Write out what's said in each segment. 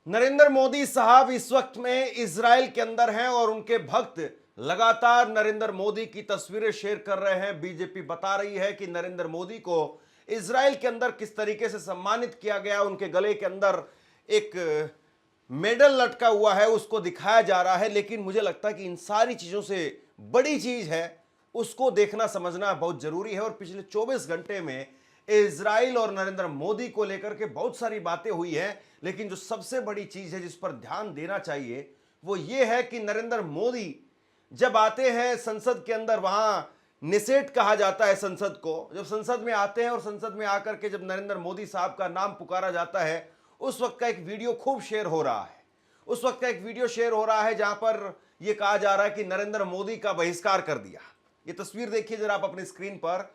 नरेंद्र मोदी साहब इस वक्त में इजराइल के अंदर हैं और उनके भक्त लगातार नरेंद्र मोदी की तस्वीरें शेयर कर रहे हैं। बीजेपी बता रही है कि नरेंद्र मोदी को इजराइल के अंदर किस तरीके से सम्मानित किया गया, उनके गले के अंदर एक मेडल लटका हुआ है, उसको दिखाया जा रहा है। लेकिन मुझे लगता है कि इन सारी चीजों से बड़ी चीज है, उसको देखना समझना बहुत जरूरी है। और पिछले 24 घंटे में इजराइल और नरेंद्र मोदी को लेकर के बहुत सारी बातें हुई हैं, लेकिन जो सबसे बड़ी चीज है जिस पर ध्यान देना चाहिए वो ये है कि नरेंद्र मोदी जब आते हैं संसद के अंदर, वहां निषेध कहा जाता है संसद को, जब संसद में आते हैं और संसद में आकर के जब नरेंद्र मोदी साहब का नाम पुकारा जाता है, उस वक्त का एक वीडियो खूब शेयर हो रहा है। उस वक्त का एक वीडियो शेयर हो रहा है जहां पर यह कहा जा रहा है कि नरेंद्र मोदी का बहिष्कार कर दिया। ये तस्वीर देखिए जरा आप अपनी स्क्रीन पर।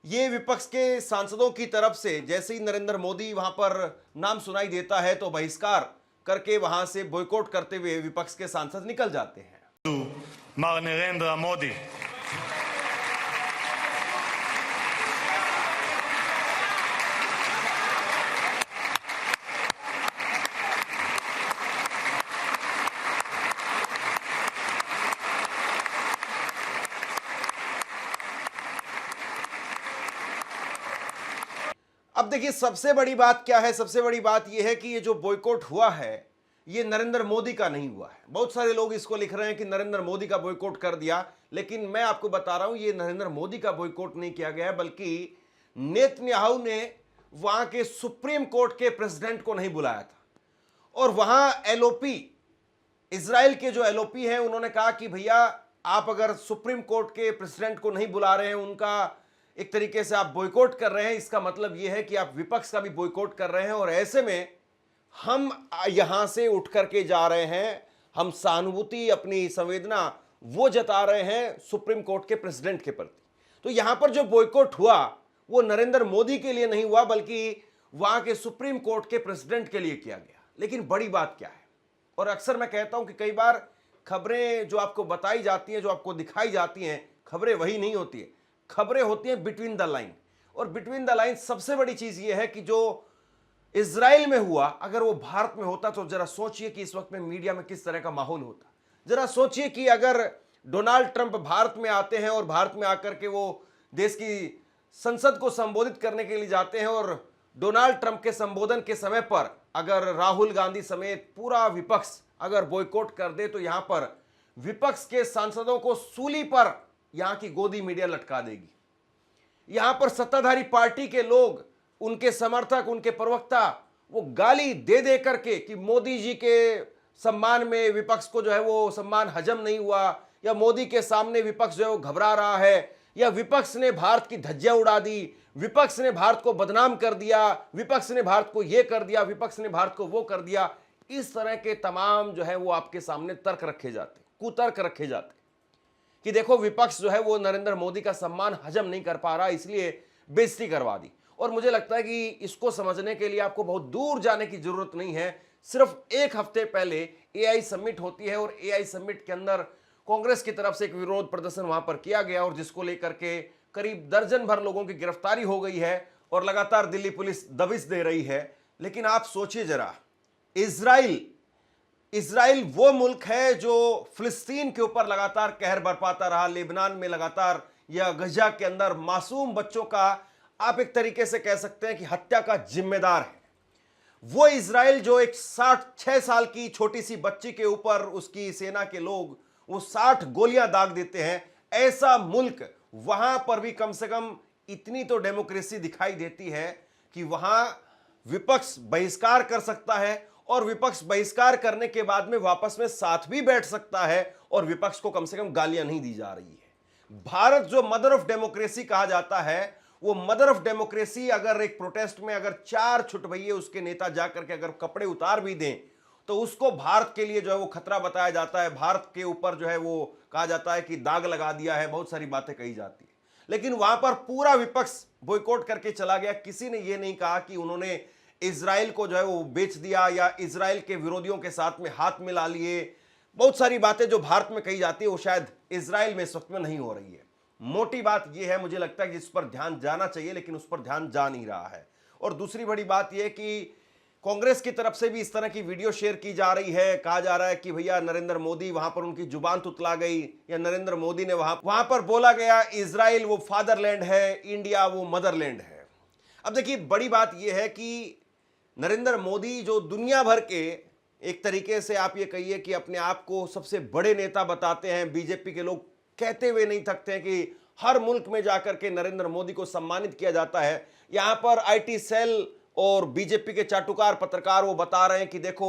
ये विपक्ष के सांसदों की तरफ से जैसे ही नरेंद्र मोदी वहां पर नाम सुनाई देता है तो बहिष्कार करके वहां से बॉयकॉट करते हुए विपक्ष के सांसद निकल जाते हैं। मर नरेंद्र मोदी, अब देखिए सबसे बड़ी बात क्या है, सबसे बड़ी बात यह है कि ये जो बॉयकॉट हुआ है ये नरेंद्र मोदी का नहीं हुआ है। बहुत सारे लोग इसको लिख रहे हैं कि नरेंद्र मोदी का बॉयकॉट कर दिया, लेकिन मैं आपको बता रहा हूं ये नरेंद्र मोदी का बॉयकॉट नहीं किया गया है, बल्कि नेतन्याहू ने वहां के सुप्रीम कोर्ट के प्रेसिडेंट को नहीं बुलाया था। और वहां एलओपी, इजराइल के जो एलओपी हैं, उन्होंने कहा कि भैया आप अगर सुप्रीम कोर्ट के प्रेसिडेंट को नहीं बुला रहे हैं, उनका एक तरीके से आप बॉयकॉट कर रहे हैं, इसका मतलब यह है कि आप विपक्ष का भी बॉयकॉट कर रहे हैं। और ऐसे में हम यहां से उठ करके जा रहे हैं, हम सहानुभूति, अपनी संवेदना वो जता रहे हैं सुप्रीम कोर्ट के प्रेसिडेंट के प्रति। तो यहां पर जो बॉयकॉट हुआ वो नरेंद्र मोदी के लिए नहीं हुआ, बल्कि वहां के सुप्रीम कोर्ट के प्रेसिडेंट के लिए किया गया। लेकिन बड़ी बात क्या है, और अक्सर मैं कहता हूं कि कई बार खबरें जो आपको बताई जाती हैं, जो आपको दिखाई जाती हैं, खबरें वही नहीं होती है, खबरें होती हैं बिटवीन द लाइन। और बिटवीन द लाइन सबसे बड़ी चीज यह है कि जो इजराइल में हुआ, अगर वो भारत में होता तो जरा सोचिए कि इस वक्त में मीडिया में किस तरह का माहौल होता। जरा सोचिए कि अगर डोनाल्ड ट्रंप भारत में आते हैं और भारत में आकर के वो देश की संसद को संबोधित करने के लिए जाते हैं, और डोनाल्ड ट्रंप के संबोधन के समय पर अगर राहुल गांधी समेत पूरा विपक्ष अगर बॉयकॉट कर दे, तो यहां पर विपक्ष के सांसदों को सूली पर यहां की गोदी मीडिया लटका देगी। यहां पर सत्ताधारी पार्टी के लोग, उनके समर्थक, उनके प्रवक्ता वो गाली दे दे करके कि मोदी जी के सम्मान में विपक्ष को जो है वो सम्मान हजम नहीं हुआ, या मोदी के सामने विपक्ष जो है वो घबरा रहा है, या विपक्ष ने भारत की धज्जियां उड़ा दी, विपक्ष ने भारत को बदनाम कर दिया, विपक्ष ने भारत को ये कर दिया, विपक्ष ने भारत को वो कर दिया। इस तरह के तमाम जो है वो आपके सामने तर्क रखे जाते, कुतर्क रखे जाते कि देखो विपक्ष जो है वो नरेंद्र मोदी का सम्मान हजम नहीं कर पा रहा, इसलिए बेइज्जती करवा दी। और मुझे लगता है कि इसको समझने के लिए आपको बहुत दूर जाने की जरूरत नहीं है। सिर्फ एक हफ्ते पहले एआई समिट होती है, और एआई समिट के अंदर कांग्रेस की तरफ से एक विरोध प्रदर्शन वहां पर किया गया, और जिसको लेकर के करीब दर्जन भर लोगों की गिरफ्तारी हो गई है, और लगातार दिल्ली पुलिस दबिश दे रही है। लेकिन आप सोचिए जरा, इजराइल वो मुल्क है जो फिलिस्तीन के ऊपर लगातार कहर बरपाता रहा, लेबनान में लगातार, या गजा के अंदर मासूम बच्चों का आप एक तरीके से कह सकते हैं कि हत्या का जिम्मेदार है। वो इजराइल जो एक 6 साल की छोटी सी बच्ची के ऊपर उसकी सेना के लोग वो 60 गोलियां दाग देते हैं, ऐसा मुल्क, वहां पर भी कम से कम इतनी तो डेमोक्रेसी दिखाई देती है कि वहां विपक्ष बहिष्कार कर सकता है, और विपक्ष बहिष्कार करने के बाद में वापस में साथ भी बैठ सकता है, और विपक्ष को कम से कम गालियां नहीं दी जा रही है। भारत जो मदर ऑफ डेमोक्रेसी कहा जाता है, वो मदर ऑफ डेमोक्रेसी अगर एक प्रोटेस्ट में अगर 4 छुटभइये उसके नेता जाकर के अगर कपड़े उतार भी दें, तो उसको भारत के लिए जो है वो खतरा बताया जाता है, भारत के ऊपर जो है वो कहा जाता है कि दाग लगा दिया है, बहुत सारी बातें कही जाती है। लेकिन वहां पर पूरा विपक्ष बॉयकॉट करके चला गया। किसी ने ये नहीं कहा कि उन्होंने इजराइल को जो है वो बेच दिया, या इजराइल के विरोधियों के साथ में हाथ मिला लिए। बहुत सारी बातें जो भारत में कही जाती है वो शायद इजराइल में इस वक्त में नहीं हो रही है। मोटी बात यह है, मुझे लगता है कि इस पर ध्यान जाना चाहिए, लेकिन उस पर ध्यान जा नहीं रहा है। और दूसरी बड़ी बात यह कि कांग्रेस की तरफ से भी इस तरह की वीडियो शेयर की जा रही है। कहा जा रहा है कि भैया नरेंद्र मोदी वहां पर उनकी जुबान तुतला गई, या नरेंद्र मोदी ने वहां पर बोला गया इजराइल वो फादरलैंड है, इंडिया वो मदरलैंड है। अब देखिए बड़ी बात यह है कि नरेंद्र मोदी जो दुनिया भर के एक तरीके से आप ये कहिए कि अपने आप को सबसे बड़े नेता बताते हैं, बीजेपी के लोग कहते हुए नहीं थकते हैं कि हर मुल्क में जाकर के नरेंद्र मोदी को सम्मानित किया जाता है। यहां पर आईटी सेल और बीजेपी के चाटुकार पत्रकार वो बता रहे हैं कि देखो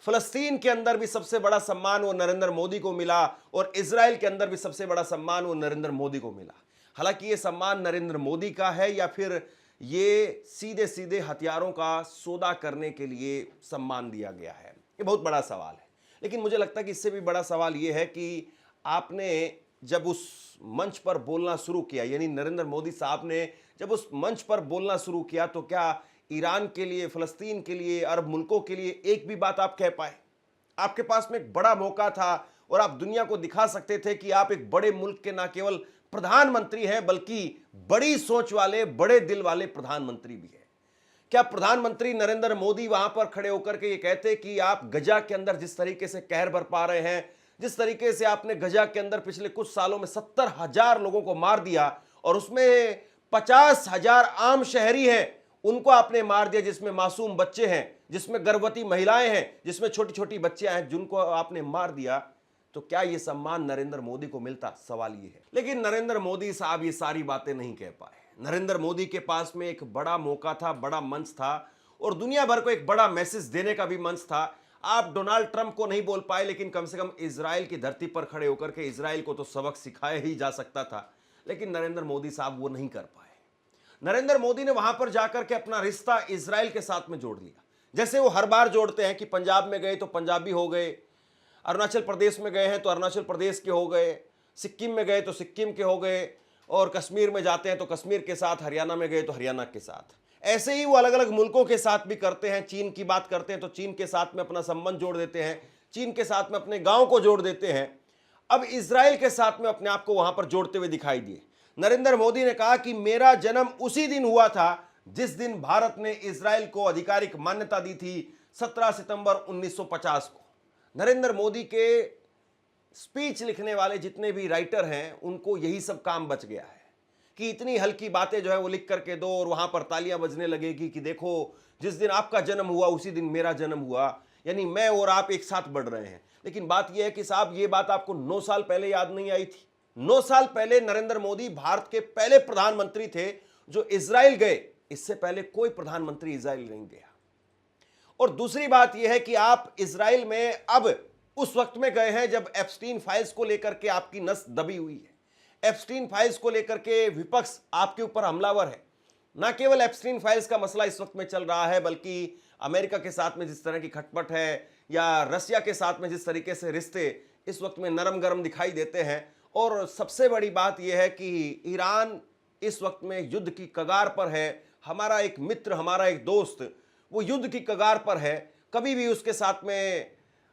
फलस्तीन के अंदर भी सबसे बड़ा सम्मान वो नरेंद्र मोदी को मिला और इजराइल के अंदर भी सबसे बड़ा सम्मान वो नरेंद्र मोदी को मिला। हालांकि ये सम्मान नरेंद्र मोदी का है या फिर ये सीधे सीधे हथियारों का सौदा करने के लिए सम्मान दिया गया है, ये बहुत बड़ा सवाल है। लेकिन मुझे लगता है कि इससे भी बड़ा सवाल ये है कि आपने जब उस मंच पर बोलना शुरू किया, यानी नरेंद्र मोदी साहब ने जब उस मंच पर बोलना शुरू किया, तो क्या ईरान के लिए, फलस्तीन के लिए, अरब मुल्कों के लिए एक भी बात आप कह पाए? आपके पास में एक बड़ा मौका था और आप दुनिया को दिखा सकते थे कि आप एक बड़े मुल्क के न केवल प्रधानमंत्री हैं बल्कि बड़ी सोच वाले, बड़े दिल वाले प्रधानमंत्री भी हैं। क्या प्रधानमंत्री नरेंद्र मोदी वहां पर खड़े होकर के ये कहते कि आप गजा के अंदर जिस तरीके से कहर बरपा रहे हैं, जिस तरीके से आपने गजा के अंदर पिछले कुछ सालों में 70,000 लोगों को मार दिया और उसमें 50,000 आम शहरी हैं, उनको आपने मार दिया, जिसमें मासूम बच्चे हैं, जिसमें गर्भवती महिलाएं हैं, जिसमें छोटी छोटी बच्चियां हैं, जिनको आपने मार दिया, तो क्या यह सम्मान नरेंद्र मोदी को मिलता? सवाल यह है। लेकिन नरेंद्र मोदी साहब ये सारी बातें नहीं कह पाए। नरेंद्र मोदी के पास में एक बड़ा मौका था, बड़ा मंच था और दुनिया भर को एक बड़ा मैसेज देने का भी मंच था। आप डोनाल्ड ट्रंप को नहीं बोल पाए, लेकिन कम से कम इजराइल की धरती पर खड़े होकर के इजराइल को तो सबक सिखाया ही जा सकता था। लेकिन नरेंद्र मोदी साहब वो नहीं कर पाए। नरेंद्र मोदी ने वहां पर जाकर के अपना रिश्ता इजराइल के साथ में जोड़ लिया, जैसे वो हर बार जोड़ते हैं कि पंजाब में गए तो पंजाबी हो गए, अरुणाचल प्रदेश में गए हैं तो अरुणाचल प्रदेश के हो गए, सिक्किम में गए तो सिक्किम के हो गए, और कश्मीर में जाते हैं तो कश्मीर के साथ, हरियाणा में गए तो हरियाणा के साथ। ऐसे ही वो अलग अलग मुल्कों के साथ भी करते हैं। चीन की बात करते हैं तो चीन के साथ में अपना संबंध जोड़ देते हैं, चीन के साथ में अपने गांव को जोड़ देते हैं। अब इजराइल के साथ में अपने आप को वहां पर जोड़ते हुए दिखाई दिए। नरेंद्र मोदी ने कहा कि मेरा जन्म उसी दिन हुआ था जिस दिन भारत ने इजराइल को आधिकारिक मान्यता दी थी, 17 सितंबर 1950 को। नरेंद्र मोदी के स्पीच लिखने वाले जितने भी राइटर हैं, उनको यही सब काम बच गया है कि इतनी हल्की बातें जो है वो लिख करके दो और वहां पर तालियां बजने लगेगी कि देखो जिस दिन आपका जन्म हुआ उसी दिन मेरा जन्म हुआ, यानी मैं और आप एक साथ बढ़ रहे हैं। लेकिन बात यह है कि साहब ये बात आपको 9 साल पहले याद नहीं आई थी? 9 साल पहले नरेंद्र मोदी भारत के पहले प्रधानमंत्री थे जो इजराइल गए। इससे पहले कोई प्रधानमंत्री इजराइल नहीं गया। और दूसरी बात यह है कि आप इजराइल में अब उस वक्त में गए हैं जब एप्स्टीन फाइल्स को लेकर के आपकी नस दबी हुई है। एप्स्टीन फाइल्स को लेकर के विपक्ष आपके ऊपर हमलावर है। ना केवल एप्स्टीन फाइल्स का मसला इस वक्त में चल रहा है, बल्कि अमेरिका के साथ में जिस तरह की खटपट है या रसिया के साथ में जिस तरीके से रिश्ते इस वक्त में नरम गरम दिखाई देते हैं। और सबसे बड़ी बात यह है कि ईरान इस वक्त में युद्ध की कगार पर है। हमारा एक मित्र, हमारा एक दोस्त, वो युद्ध की कगार पर है। कभी भी उसके साथ में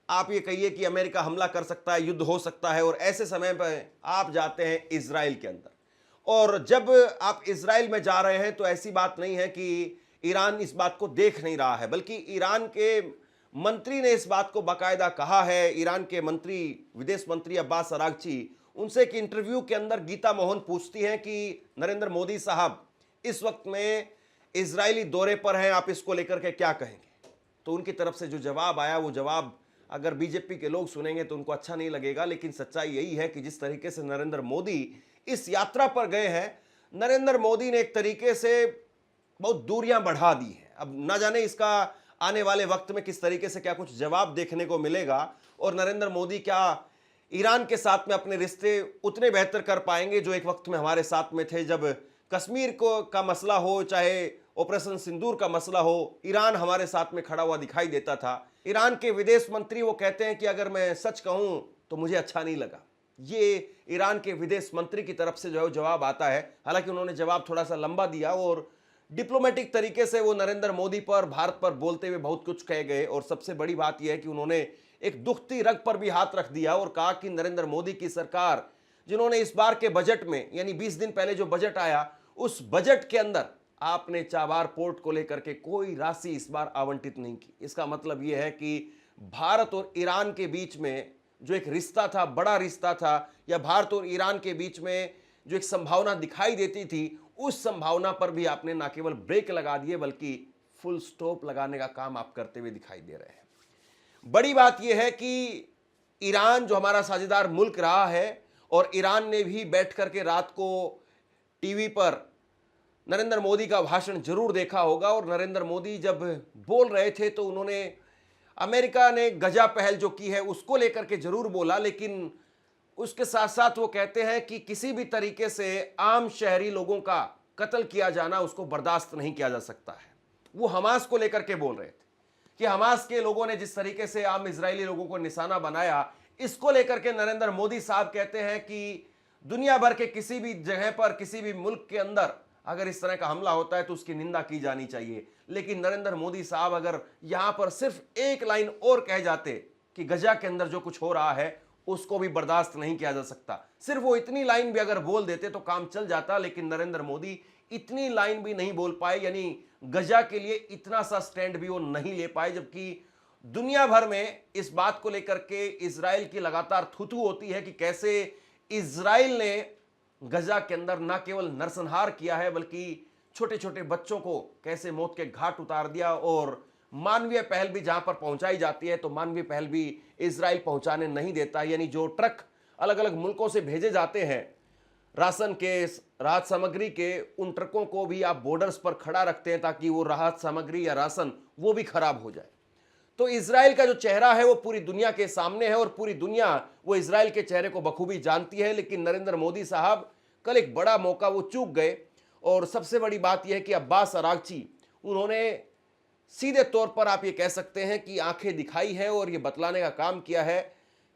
आप ये कहिए कि अमेरिका हमला कर सकता है, युद्ध हो सकता है। और ऐसे समय पर आप जाते हैं इजराइल के अंदर, और जब आप इजराइल में जा रहे हैं तो ऐसी बात नहीं है कि ईरान इस बात को देख नहीं रहा है, बल्कि ईरान के मंत्री ने इस बात को बाकायदा कहा है। ईरान के मंत्री, विदेश मंत्री अब्बास अरागची, उनसे एक इंटरव्यू के अंदर गीता मोहन पूछती हैं कि नरेंद्र मोदी साहब इस वक्त में इजरायली दौरे पर हैं, आप इसको लेकर के क्या कहेंगे? तो उनकी तरफ से जो जवाब आया, वो जवाब अगर बीजेपी के लोग सुनेंगे तो उनको अच्छा नहीं लगेगा। लेकिन सच्चाई यही है कि जिस तरीके से नरेंद्र मोदी इस यात्रा पर गए हैं, नरेंद्र मोदी ने एक तरीके से बहुत दूरियां बढ़ा दी हैं। अब ना जाने इसका आने वाले वक्त में किस तरीके से क्या कुछ जवाब देखने को मिलेगा, और नरेंद्र मोदी क्या ईरान के साथ में अपने रिश्ते उतने बेहतर कर पाएंगे जो एक वक्त में हमारे साथ में थे। जब कश्मीर को का मसला हो, चाहे ऑपरेशन सिंदूर का मसला हो, ईरान हमारे साथ में खड़ा हुआ दिखाई देता था। ईरान के विदेश मंत्री वो कहते हैं कि अगर मैं सच कहूं तो मुझे अच्छा नहीं लगा। ये ईरान के विदेश मंत्री की तरफ से जो है जवाब आता है। हालांकि उन्होंने जवाब थोड़ा सा लंबा दिया और डिप्लोमेटिक तरीके से वो नरेंद्र मोदी पर, भारत पर बोलते हुए बहुत कुछ कह गए। और सबसे बड़ी बात यह है कि उन्होंने एक दुखती रग पर भी हाथ रख दिया और कहा कि नरेंद्र मोदी की सरकार, जिन्होंने इस बार के बजट में, यानी 20 दिन पहले जो बजट आया, उस बजट के अंदर आपने चाबार पोर्ट को लेकर के कोई राशि इस बार आवंटित नहीं की। इसका मतलब यह है कि भारत और ईरान के बीच में जो एक रिश्ता था, बड़ा रिश्ता था, या भारत और ईरान के बीच में जो एक संभावना दिखाई देती थी, उस संभावना पर भी आपने ना केवल ब्रेक लगा दिए बल्कि फुल स्टॉप लगाने का काम आप करते हुए दिखाई दे रहे हैं। बड़ी बात यह है कि ईरान जो हमारा साझेदार मुल्क रहा है, और ईरान ने भी बैठ करके रात को टीवी पर नरेंद्र मोदी का भाषण जरूर देखा होगा, और नरेंद्र मोदी जब बोल रहे थे तो उन्होंने अमेरिका ने गजा पहल जो की है उसको लेकर के जरूर बोला, लेकिन उसके साथ साथ वो कहते हैं कि किसी भी तरीके से आम शहरी लोगों का कत्ल किया जाना उसको बर्दाश्त नहीं किया जा सकता है। वो हमास को लेकर के बोल रहे थे कि हमास के लोगों ने जिस तरीके से आम इजरायली लोगों को निशाना बनाया, इसको लेकर के नरेंद्र मोदी साहब कहते हैं कि दुनिया भर के किसी भी जगह पर, किसी भी मुल्क के अंदर अगर इस तरह का हमला होता है तो उसकी निंदा की जानी चाहिए। लेकिन नरेंद्र मोदी साहब अगर यहां पर सिर्फ एक लाइन और कह जाते कि गजा के अंदर जो कुछ हो रहा है उसको भी बर्दाश्त नहीं किया जा सकता, सिर्फ वो इतनी लाइन भी अगर बोल देते तो काम चल जाता। लेकिन नरेंद्र मोदी इतनी लाइन भी नहीं बोल पाए, यानी गजा के लिए इतना सा स्टैंड भी वो नहीं ले पाए, जबकि दुनिया भर में इस बात को लेकर के इजराइल की लगातार थुथु होती है कि कैसे इजराइल ने गजा के अंदर न केवल नरसंहार किया है बल्कि छोटे छोटे बच्चों को कैसे मौत के घाट उतार दिया, और मानवीय पहल भी जहां पर पहुंचाई जाती है तो मानवीय पहल भी इजराइल पहुंचाने नहीं देता। यानी जो ट्रक अलग अलग मुल्कों से भेजे जाते हैं राशन के, राहत सामग्री के, उन ट्रकों को भी आप बॉर्डर्स पर खड़ा रखते हैं ताकि वो राहत सामग्री या राशन वो भी खराब हो जाए। तो इजराइल का जो चेहरा है वो पूरी दुनिया के सामने है, और पूरी दुनिया वो इजराइल के चेहरे को बखूबी जानती है। लेकिन नरेंद्र मोदी साहब कल एक बड़ा मौका वो चूक गए, और सबसे बड़ी बात यह है कि अब्बास अरागची उन्होंने सीधे तौर पर आप ये कह सकते हैं कि आंखें दिखाई है और ये बतलाने का काम किया है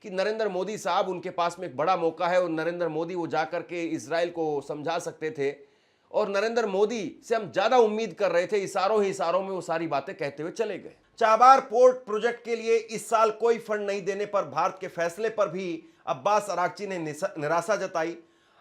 कि नरेंद्र मोदी साहब, उनके पास में एक बड़ा मौका है और नरेंद्र मोदी वो जाकर के इजराइल को समझा सकते थे, और नरेंद्र मोदी से हम ज्यादा उम्मीद कर रहे थे। इशारों ही इशारों में वो सारी बातें कहते हुए चले गए। चाबार पोर्ट प्रोजेक्ट के लिए इस साल कोई फंड नहीं देने पर भारत के फैसले पर भी अब्बास अरागची ने निराशा जताई।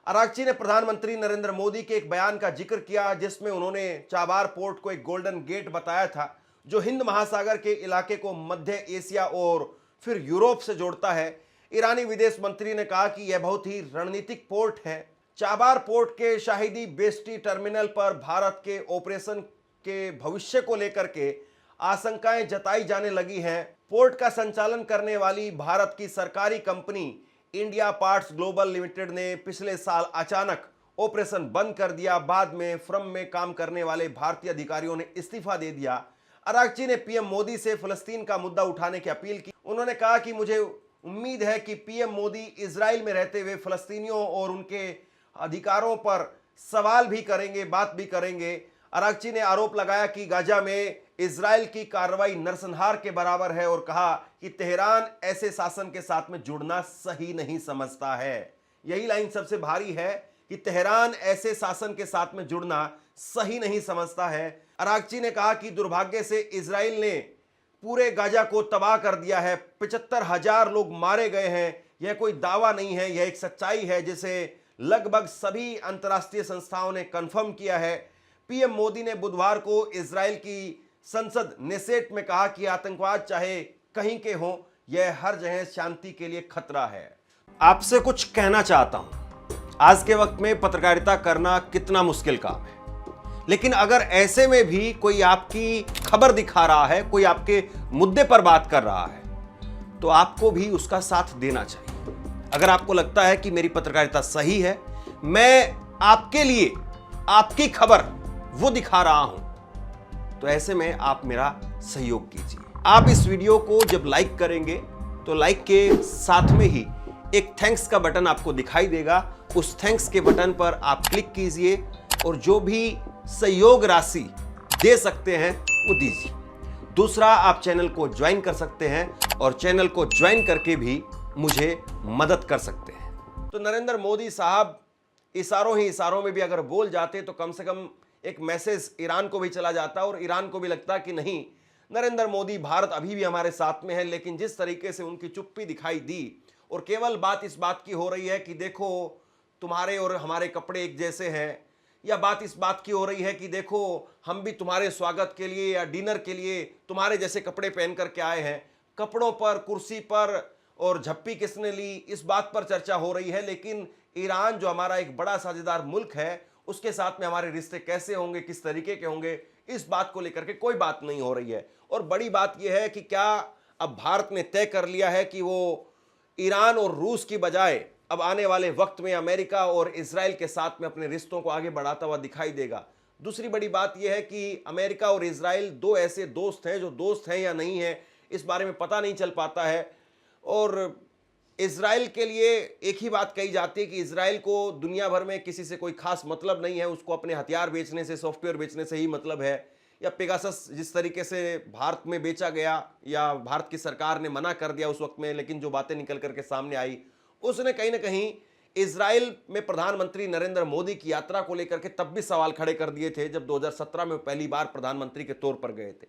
अरागची ने प्रधानमंत्री नरेंद्र मोदी के एक बयान का जिक्र किया जिसमें उन्होंने चाबार पोर्ट को एक गोल्डन गेट बताया था जो हिंद महासागर के इलाके को मध्य एशिया और फिर यूरोप से जोड़ता है। ईरानी विदेश मंत्री ने कहा कि यह बहुत ही रणनीतिक पोर्ट है। चाबार पोर्ट के शाहिदी बेस्टी टर्मिनल पर भारत के ऑपरेशन के भविष्य को लेकर के आशंकाएं जताई जाने लगी हैं। पोर्ट का संचालन करने वाली भारत की सरकारी company India parts global limited ने पिछले साल अचानक ऑपरेशन बंद कर दिया। बाद में फर्म में काम करने वाले भारतीय अधिकारियों ने इस्तीफा दे दिया। अरागची ने पीएम मोदी से फिलिस्तीन का मुद्दा उठाने की अपील की। उन्होंने कहा कि मुझे उम्मीद है कि पीएम मोदी इजराइल में रहते हुए फिलिस्तीनियों और उनके अधिकारों पर सवाल भी करेंगे, बात भी करेंगे। अरागची ने आरोप लगाया कि गाजा में इजराइल की कार्रवाई नरसंहार के बराबर है और कहा कि तेहरान ऐसे शासन के साथ में जुड़ना सही नहीं समझता है। यही लाइन सबसे भारी है कि तेहरान ऐसे शासन के साथ में जुड़ना सही नहीं समझता है। अरागची ने कहा कि दुर्भाग्य से इजराइल ने पूरे गाजा को तबाह कर दिया है। 75,000 लोग मारे गए हैं। यह कोई दावा नहीं है, यह एक सच्चाई है जिसे लगभग सभी अंतर्राष्ट्रीय संस्थाओं ने कंफर्म किया है। पीएम मोदी ने बुधवार को इजराइल की संसद नेसेट में कहा कि आतंकवाद चाहे कहीं के हो, यह हर जगह शांति के लिए खतरा है। आपसे कुछ कहना चाहता हूं। आज के वक्त में पत्रकारिता करना कितना मुश्किल काम है, लेकिन अगर ऐसे में भी कोई आपकी खबर दिखा रहा है, कोई आपके मुद्दे पर बात कर रहा है, तो आपको भी उसका साथ देना चाहिए। अगर आपको लगता है कि मेरी पत्रकारिता सही है, मैं आपके लिए आपकी खबर वो दिखा रहा हूं, तो ऐसे में आप मेरा सहयोग कीजिए। आप इस वीडियो को जब लाइक करेंगे तो लाइक के साथ में ही एक थैंक्स का बटन आपको दिखाई देगा। उस थैंक्स के बटन पर आप क्लिक कीजिए और जो भी सहयोग राशि दे सकते हैं वो दीजिए। दूसरा, आप चैनल को ज्वाइन कर सकते हैं और चैनल को ज्वाइन करके भी मुझे मदद कर सकते हैं। तो नरेंद्र मोदी साहब इशारों ही इशारों में भी अगर बोल जाते तो कम से कम एक मैसेज ईरान को भी चला जाता और ईरान को भी लगता कि नहीं, नरेंद्र मोदी, भारत अभी भी हमारे साथ में है। लेकिन जिस तरीके से उनकी चुप्पी दिखाई दी और केवल बात इस बात की हो रही है कि देखो तुम्हारे और हमारे कपड़े एक जैसे हैं, या बात इस बात की हो रही है कि देखो हम भी तुम्हारे स्वागत के लिए या डिनर के लिए तुम्हारे जैसे कपड़े पहन करके आए हैं। कपड़ों पर, कुर्सी पर और झप्पी किसने ली, इस बात पर चर्चा हो रही है। लेकिन ईरान जो हमारा एक बड़ा साझेदार मुल्क है, उसके साथ में हमारे रिश्ते कैसे होंगे, किस तरीके के होंगे, इस बात को लेकर के कोई बात नहीं हो रही है। और बड़ी बात यह है कि क्या अब भारत ने तय कर लिया है कि वो ईरान और रूस की बजाय अब आने वाले वक्त में अमेरिका और इजराइल के साथ में अपने रिश्तों को आगे बढ़ाता हुआ दिखाई देगा। दूसरी बड़ी बात यह है कि अमेरिका और इजराइल दो ऐसे दोस्त हैं, जो दोस्त हैं या नहीं है इस बारे में पता नहीं चल पाता है। और इजराइल के लिए एक ही बात कही जाती है कि इजराइल को दुनिया भर में किसी से कोई खास मतलब नहीं है, उसको अपने हथियार बेचने से, सॉफ्टवेयर बेचने से ही मतलब है। या पेगासस जिस तरीके से भारत में बेचा गया या भारत की सरकार ने मना कर दिया उस वक्त में, लेकिन जो बातें निकल करके सामने आई उसने कहीं ना कहीं इजराइल में प्रधानमंत्री नरेंद्र मोदी की यात्रा को लेकर के तब भी सवाल खड़े कर दिए थे जब 2017 में पहली बार प्रधानमंत्री के तौर पर गए थे।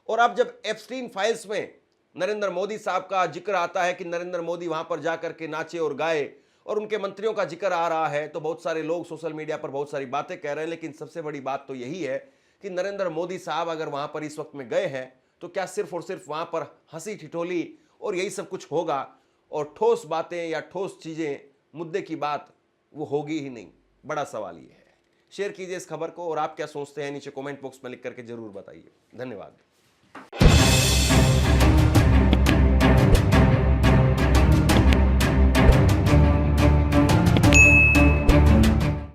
और अब जब एप्स्टीन फाइल्स में नरेंद्र मोदी साहब का जिक्र आता है कि नरेंद्र मोदी वहां पर जाकर के नाचे और गाए और उनके मंत्रियों का जिक्र आ रहा है, तो बहुत सारे लोग सोशल मीडिया पर बहुत सारी बातें कह रहे हैं। लेकिन सबसे बड़ी बात तो यही है कि नरेंद्र मोदी साहब अगर वहां पर इस वक्त में गए हैं तो क्या सिर्फ और सिर्फ वहां पर हंसी ठिठोली और यही सब कुछ होगा, और ठोस बातें या ठोस चीजें, मुद्दे की बात वो होगी ही नहीं? बड़ा सवाल ये है। शेयर कीजिए इस खबर को, और आप क्या सोचते हैं नीचे कमेंट बॉक्स में लिख करके जरूर बताइए। धन्यवाद।